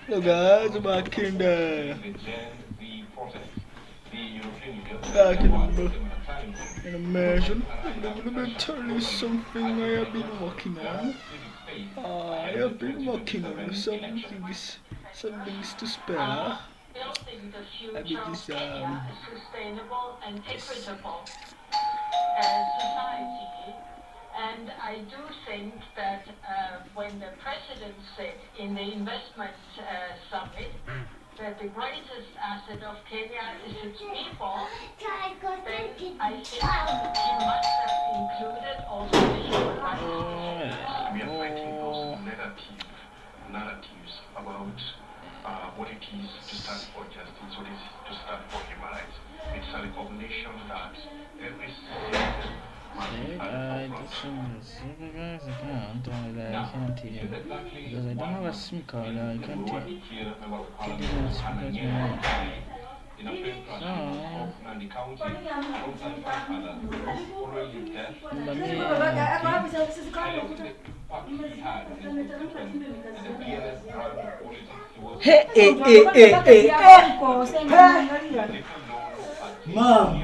Hello guys, I'm back in the back in the mansion. I'm gonna tell you something I have been working on. I have been working on some things to spare. I mean sustainable and this. equitable society. And I do think that when the president said in the investment summit that the greatest asset of Kenya is its people, then I think he must have included also the human rights issues. We are fighting those narratives about what it is to stand for justice, what it is to stand for human rights. It's a recognition that every citizen must be heard for Guys, I can't hear because I don't have a SIM card. I can't hear. in a film of Nandi County, alongside 5 others, following his death, the party he had in the constituency and the PLS drug politics. He was Hey. Mom.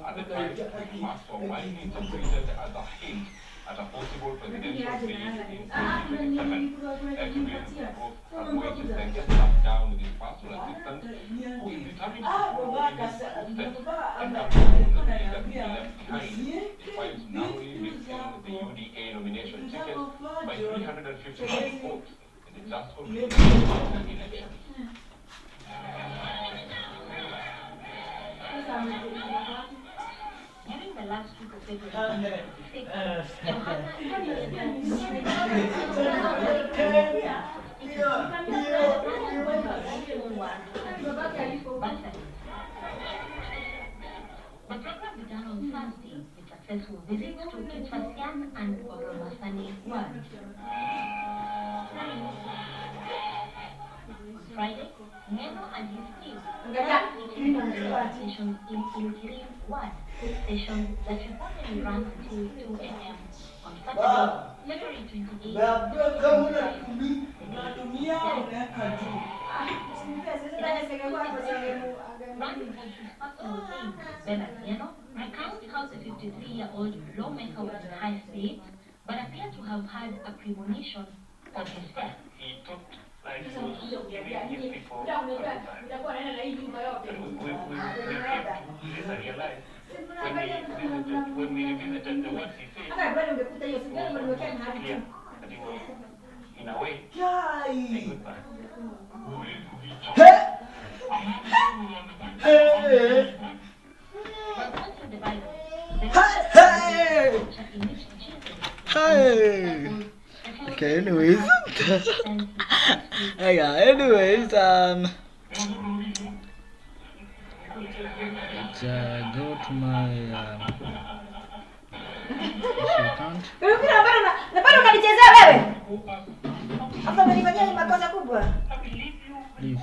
At the time, remarks for widely interpreted as a hint at a possible presidential race in 2027. Ex-President growth and wages then gets slapped down with his personal assistant, who is determined to follow in his footsteps and control the leader that he left behind, despite narrowly missing the UDA nomination ticket by 355 votes in the just concluded election. During the last week of February, the program began on Thursday with successful visits to Kitwasian and Oromasani wards. On Friday, Neno and his team visited the station in Ilkirim ward, station that reportedly ran until 2 a.m. on Saturday, February 28, 2025. Recounts how the 53-year-old lawmaker was in high spirits, but appeared to have had a premonition of his death. He took like he was giving his people a good time. And we later realized when we revisited the words he said, it was clear that he was, in a way, a good man. Hey. Okay, anyways. Let's go to my account. Leave.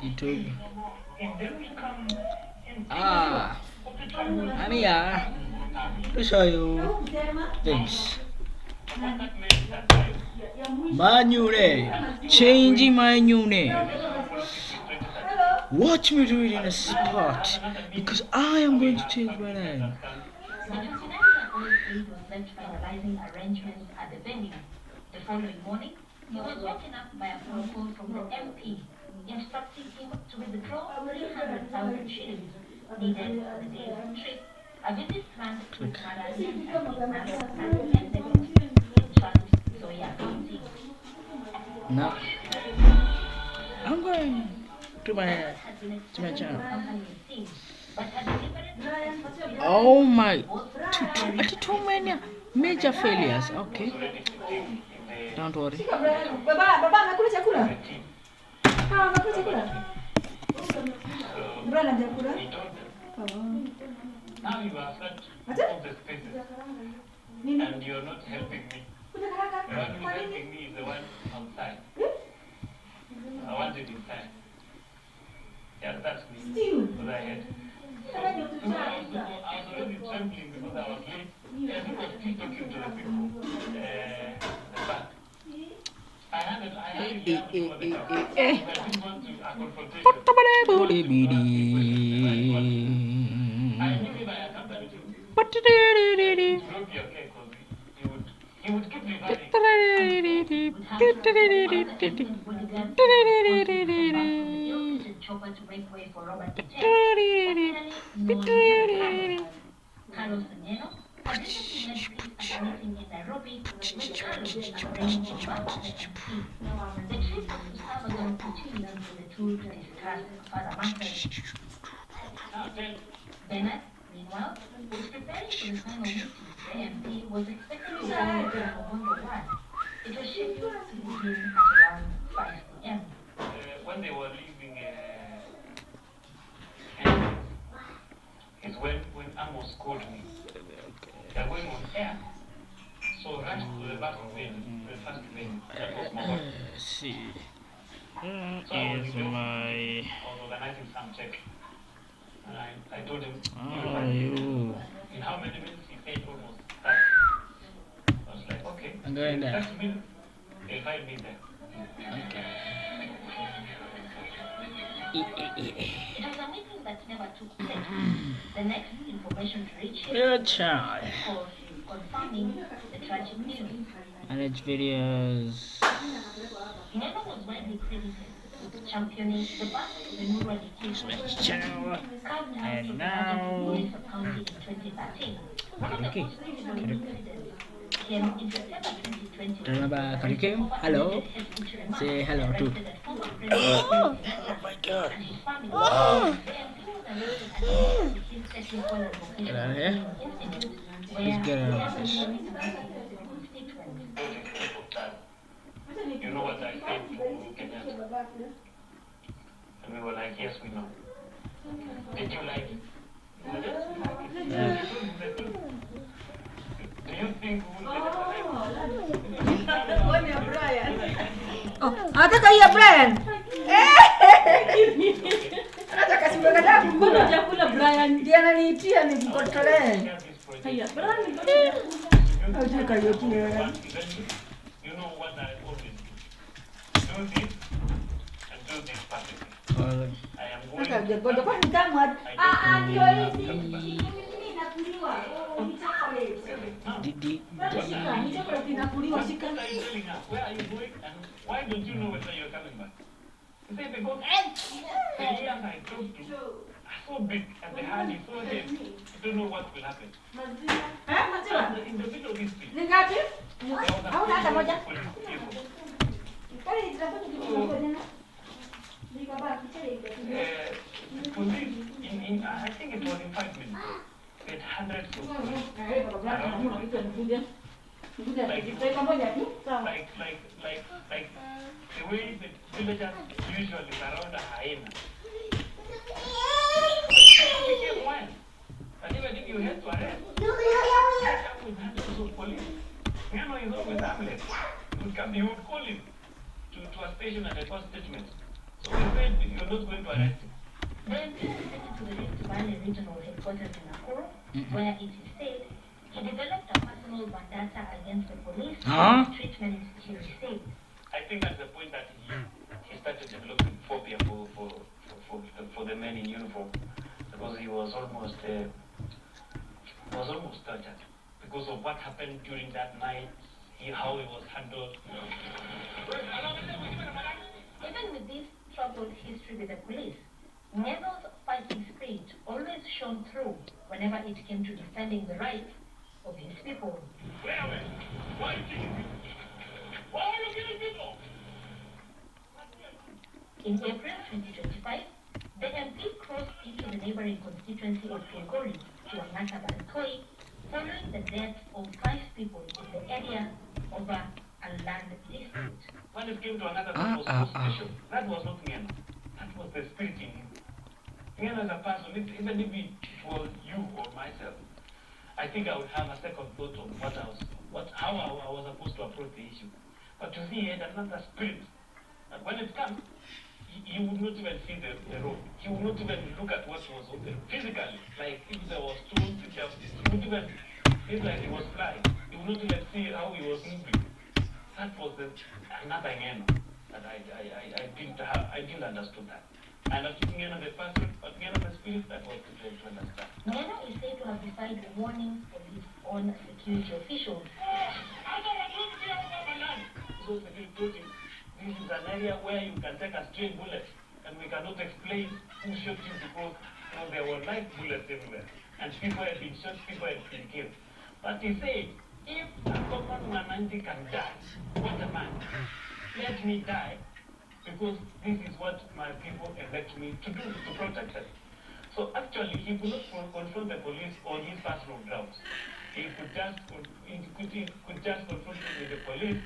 YouTube. I'm here to show you things. My new name. Changing my new name. Watch me do it in a spot because I am going to change my name. The 29-year-old Aid was left finalizing arrangements at the venue. The following morning, he was woken up by a phone call from the MP, instructing him to withdraw 300,000 shillings needed for the day's trip. A visit planned to Madani and in Zoya County. Now, I'm going to my channel. Oh my, too many major failures. Okay, don't worry. of the spaces, and you're not helping me. The one who's helping me is the one outside. I want it inside. Yeah, that's me. Because I had. So, I was already trembling because I was late. And I was still talking to the people. The back. I had it for the cup. I didn't want to a confrontation. I knew if I accompanied him, it would not be okay because he would keep reviving. Chopper to make way for Robert Finally, Carlos Veneno had recently led police at a meeting in Nairobi with Carlos arranging for Robert to MC. The trip was to serve as an opportunity for the two to discuss further matters. Bennett, meanwhile, was preparing for the final meeting. The MP was expected to arrive at Ogondo 1. It was scheduled to begin at around 5 p.m. When they were leaving, is when Amos called me. They're going on air. So rush to the last vein, the first vein. That was my work. See. So I was organizing some check. And I told him, in how many minutes? He said almost 30. I was like, okay. I'm going there. 30 minutes, they'll find me there. It was a meeting that never took place. The next information to reach him Your child. was confirming the tragic news. And its videos. Neno was widely credited with championing the birth of the Nuru education Channel. carved out And of the now- budget of County in 2013. One of the Okay. most visible incidents came in September 2020. Remember Karikim? Hello. Say hello too. Oh my God. and his family. Oh. The MP was arrested at the His Technical and Get out Vocational of here. Training Institute, where Let's get out of he this. was meeting with his constituents. You know what I said to Kenyatta? And we were like, yes, we know. Did you like it? We were just like it. Do you think we will get Anataka hii ya Brian. Anataka simweka damu. Mbona hujakula Brian? Ndiye ananiitia nimkontrolee. this project? Haya, Brian. Anataka yote. You know what I always do? Do this and do this perfectly. I am going Sasa to ngoja kwa nitamu hadi. Ndio hizi. Didi. Ni chocolate inakuliwa shika. What are you telling us? Where are you going and why don't you know whether you're coming back? He said because the years I talked to are so big and the hand is so heavy. You don't know what will happen. Maziwa. In the middle of this thing, Ni ngapi? there was a Hauna hata moja? police vehicle. Kali tunataka kujua. Niko baki chele. Police, I think it was in 5 minutes, with hundreds of police. Like the way the villagers usually surround a hyena. It became wild. And even if you had to arrest, you had to come with hundreds of police. Ngano is always harmless. You would call him to a station and record statement. So we said you're not going to arrest him. Then he was sent to the Rift Valley Regional Headquarters in Nakuru, where it is said he developed a personal vendetta against the police Huh? for the treatment he received. I think that's the point that he started developing phobia for the men in uniform, because he was almost tortured because of what happened during that night, how he was handled. Even with this troubled history with the police, Neno's fighting spirit always shone through whenever it came to defending the rights of his people. Where are we? Why are you killing people? Why are you killing people? In April 2025, the MP crossed into the neighboring constituency of Kilgori to Angata Barakoi following the death of 5 people in the area over a land dispute. When it came to another that was so special, that was not Ngeno. That was the spirit in him. Ngeno as a person, even if it was you or myself, I think I would have a second thought on how I was supposed to approach the issue. But you see, he had another spirit. And when it comes, he would not even see the road. He would not even look at what was on there physically. Like if there was stones, he would even feel like he was flying. He would not even see how he was moving. That was another Ngeno that I didn't understand that. And I think Ngeno the person, but Ngeno the spirit, that was difficult to understand. Ngeno is said to have defied warnings from his own security officials. So security told him, this is an area where you can take a stray bullet, and we cannot explain who shot you because there were live bullets everywhere, and people had been shot, people had been killed. But he said, if a common Wananchi can die, what a man, let me die, because this is what my people elect me to do, to protect them. So actually, he could not confront the police on his personal grounds. He could just confront with the police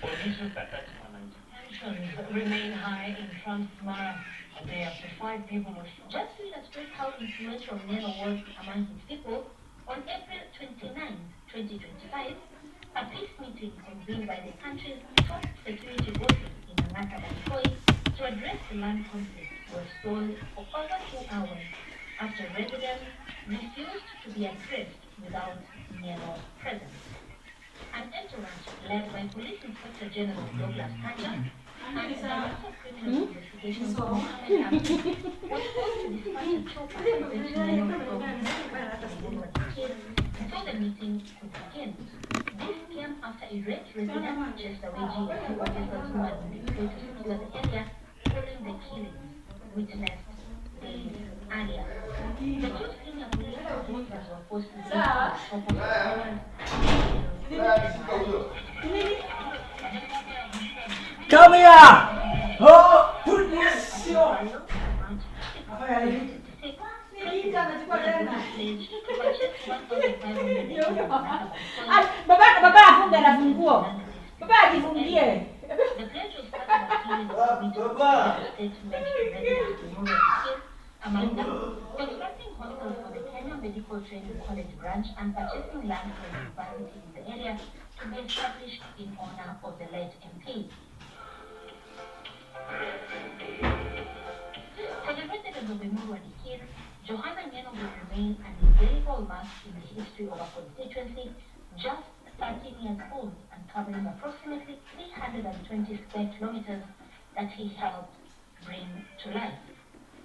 on issues that touch Wananchi. Tensions remain high in Transmara a day after 5 people were shot. Just to illustrate how influential Ngeno was among his people, on April 29, 2025, a peace meeting convened by the country's top security bodies in Angata Balikoi to address the land conflict was stalled for over 2 hours after residents refused to be addressed without Ngeno present. An entourage led by Police Inspector General Douglas Kanja and the Director of Criminal Investigations Mohammed Abdi was forced to dispatch a chopper to fetch Ngeno before the meeting could begin. This came after irate residents chased away GSU officers who had been deployed to secure the area following the killings witnessed days earlier. The two senior police officers were forced to leave the chopper Come here! Oh, put this shit. Baba afunge na funguo. Baba ajifungie. The pledge was part of a series of meetings statement among them, constructing hostels for the Kenya Medical Training College branch and purchasing land for the university in the area to be established in honor of the late MP. For the residents of Emuru and Ikir, Johanna Ngeno will remain an indelible mark in the history of a constituency just 13 years old and covering approximately 320 square kilometers that he helped bring to life.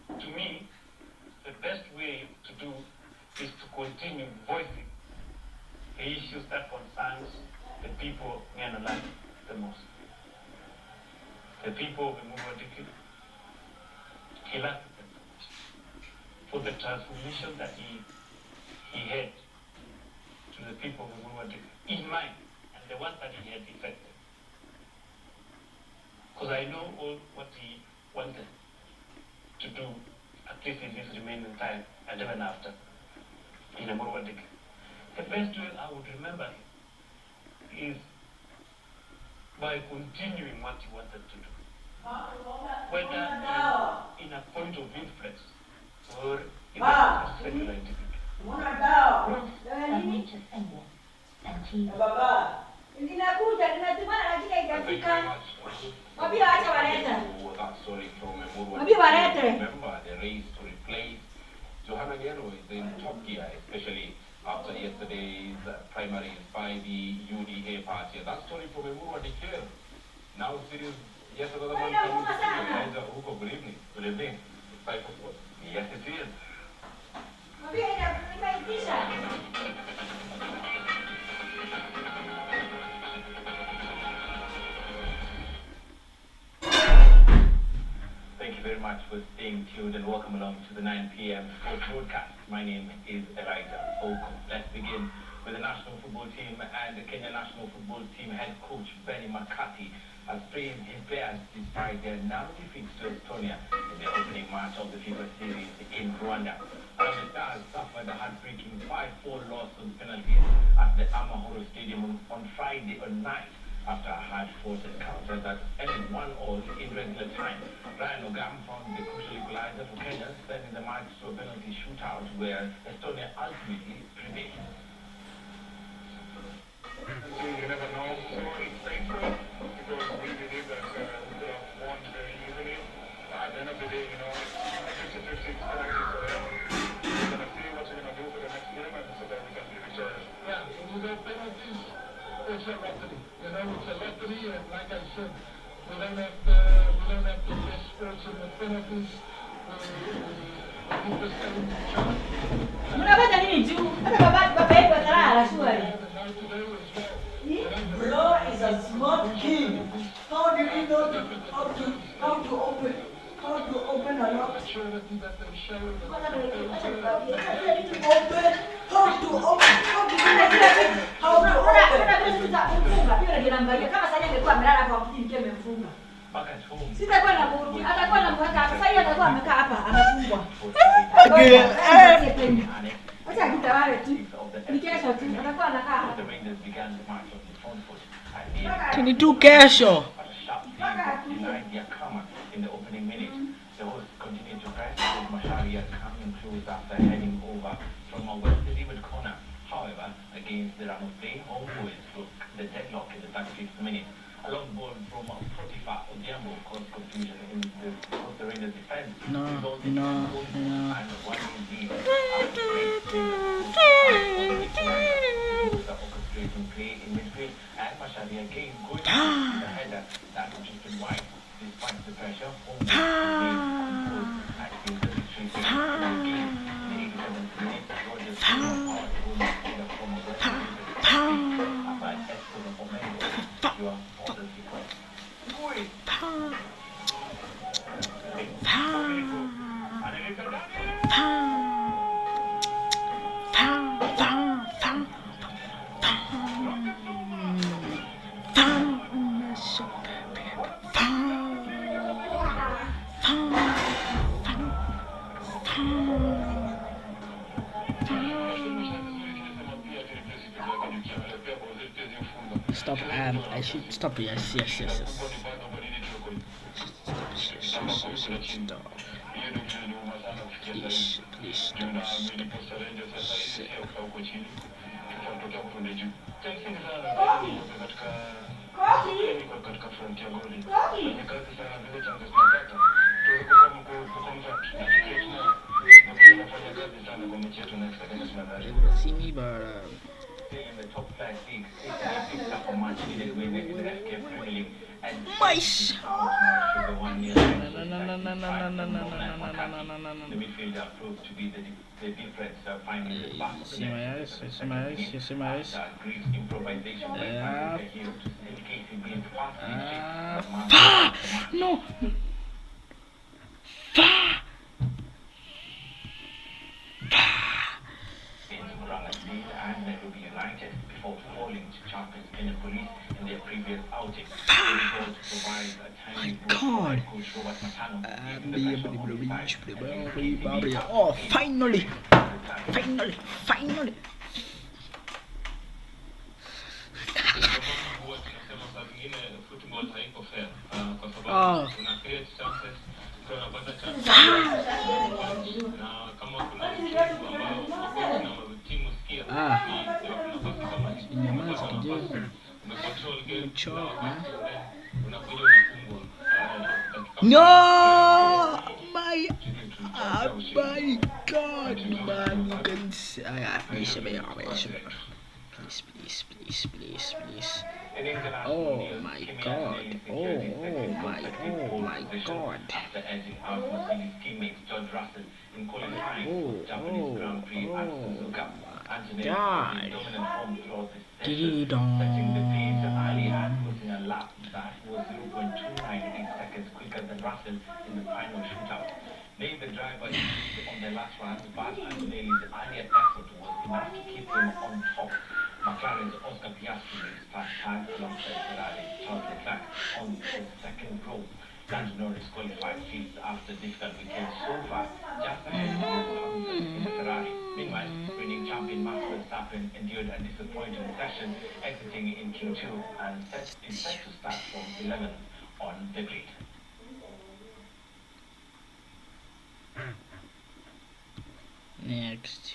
To me, the best way to do is to continue voicing the issues that concerns the people of Ngeno land the most. The people of Emuru Dikir. He loved them for the transformation that he had to the people of Emuru Dikir in mind, and the one that he had effected. Because I know all what he wanted to do, at least in his remaining time, and even after, in Emuru Dikir. The best way I would remember him is by continuing what he wanted to do. Whether in a point of influence or in a secular individual. And he Ninakuja, ninatumana lakini haijafika. Wapi That acha waleta. story from Emuru. Wapi walete. Remember the race to replace Johanna Ngeno is in top gear, especially after yesterday's primaries by the UDA party. That story from Emuru Dikir. Now series, yes, another one coming to see Eliza Huko. Good evening. Good evening. Type of what? Yes, it is. Wapi inaitisha. Thank you very much for staying tuned and welcome along to the 9 p.m. sports broadcast. My name is Elijah Oko. Let's begin with the national football team and the Kenya national football team head coach Benny McCarthy has praised his players despite their narrow defeats to Estonia in the opening match of the FIFA series in Rwanda. The Stars suffered a heartbreaking 5-4 loss on penalties at the Amahoro Stadium on Friday night after a hard-fought encounter that ended 1-1 in regular time. Ryan Ogam found the crucial equalizer for Kenya, sending the match to a penalty shootout where Estonia ultimately prevailed. Yeah, when you go penalties, it's a lottery. You know, it's a lottery, and like I said, we don't have the best sports in the penalties. We keep the same chance. Mnapata nini juu? Hata baba yetu atalala shwari. And now today as well. Bro is a smart kid. How do you know how to open a lock? Maturity that they show. Open. How to open? Kama sasa angekuwa amelala kwa kiti mke amemfunga. Back at home. Sitakuwa na burudi. Atakuwa na mweka hapa. Sasa yeye atakuwa amekaa hapa amefungwa. Acha akitawale tu. Ni kesho tu. Atakuwa anakaa hapa. The Rangers began the match on the front foot. And Can you do kesho? sharp denied their karma in the opening minute. The hosts continued to press with Masharia coming close after heading over from a well-delivered corner. However, against the run of play, home boys broke the deadlock in the 35th minute. A long ball from Potiphar Odiambo caused confusion in the Rangers defense. No. And one lead after great the orchestrating play in midfield, and Masharia again going to the header that drifted wide. Despite the pressure, home boys remained composed and gained the victory in the game. In the 87th minute, Rogers scored a power goal in the form of a after an excellent momentum. You are all the sequence. Stop. I should stop. Yes. Stop. Please stop. They would see me, but In the top flight league, City picked up a much needed win in the FK Premier League and mice. the midfielder proved to be the difference, finding the back of the You see my eyes? Great improvisation by Yeah. Patrick Hughes to indicate him being fast No. and Nairobi United before falling to champions Minneapolis in their previous outing. They failed to provide a timely boost God. by coach Robert Matano, easing the pressure on the side. Oh, finally. Oh. Nyamaza kidogo. Umechoka. No! My God, man, you can see. Please. Oh my God. Oh my God. After edging out Mercedes teammates George Russell in qualifying Japanese Grand Prix at Suzuka. Anthony was in dominant form throughout the session, setting the pace early and putting a lap that was 0.298 seconds quicker than Russell in the final shootout. Made the driver insist on the last run, but Antonelli's earlier effort was enough to keep him on top. McLaren's Oscar Piastri made his first time alongside Ferrari's Charles Leclerc on his second row. Lando Norris qualified fifth after difficult weekend so far, just ahead of Hamilton in the Ferrari. Meanwhile, reigning champion Max Verstappen endured a disappointing session, exiting in Q2 and is set to start from 11th on the grid. Next.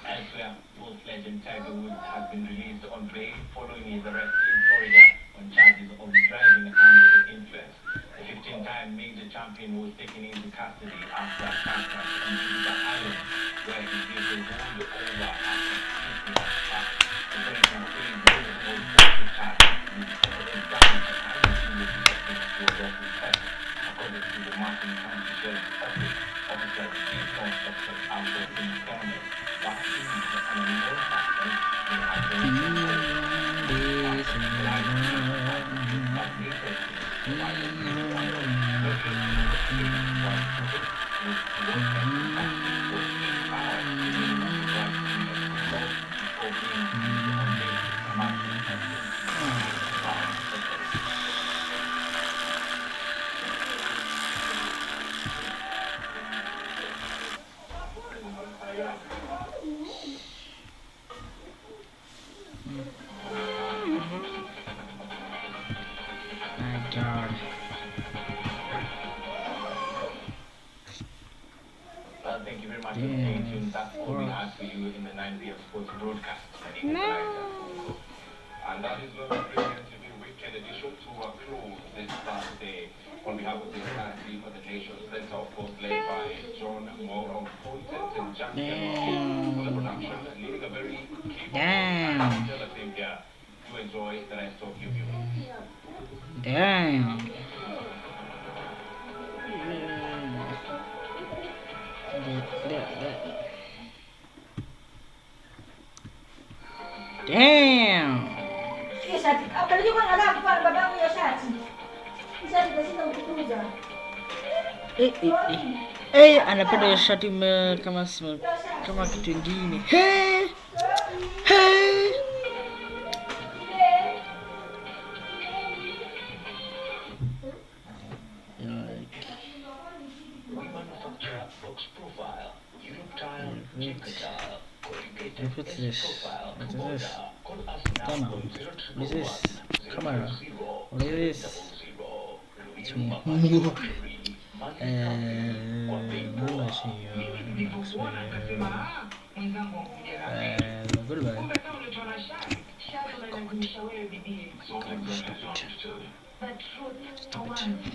Elsewhere, golf legend Tiger Woods has been released on bail following his arrest in Florida on charges of driving under the influence. The 15-time major champion was taken into custody after a car crash on Jupiter Island, where his vehicle rolled over after My God. Well, thank you very much for staying tuned. That's all we have for you in the 9 p.m. sports broadcast. And that is where we bring the TV weekend edition to a close this Saturday. On behalf of the entire team of the Nation Center, of course, led by John Morrow, content and Jack for the production, leading a very Damn. still a team here. Do enjoy the rest of your viewing. Damn. Damn. Sige, Shati. Balik ko na alam kung baba mo yung Shati. Shati kasi naututuza. Anapenda hiyo shati kama kitu ingine. Hey. Hey. What's this? What is this? Come on. What is this? Camera. What is this? It's Stop it.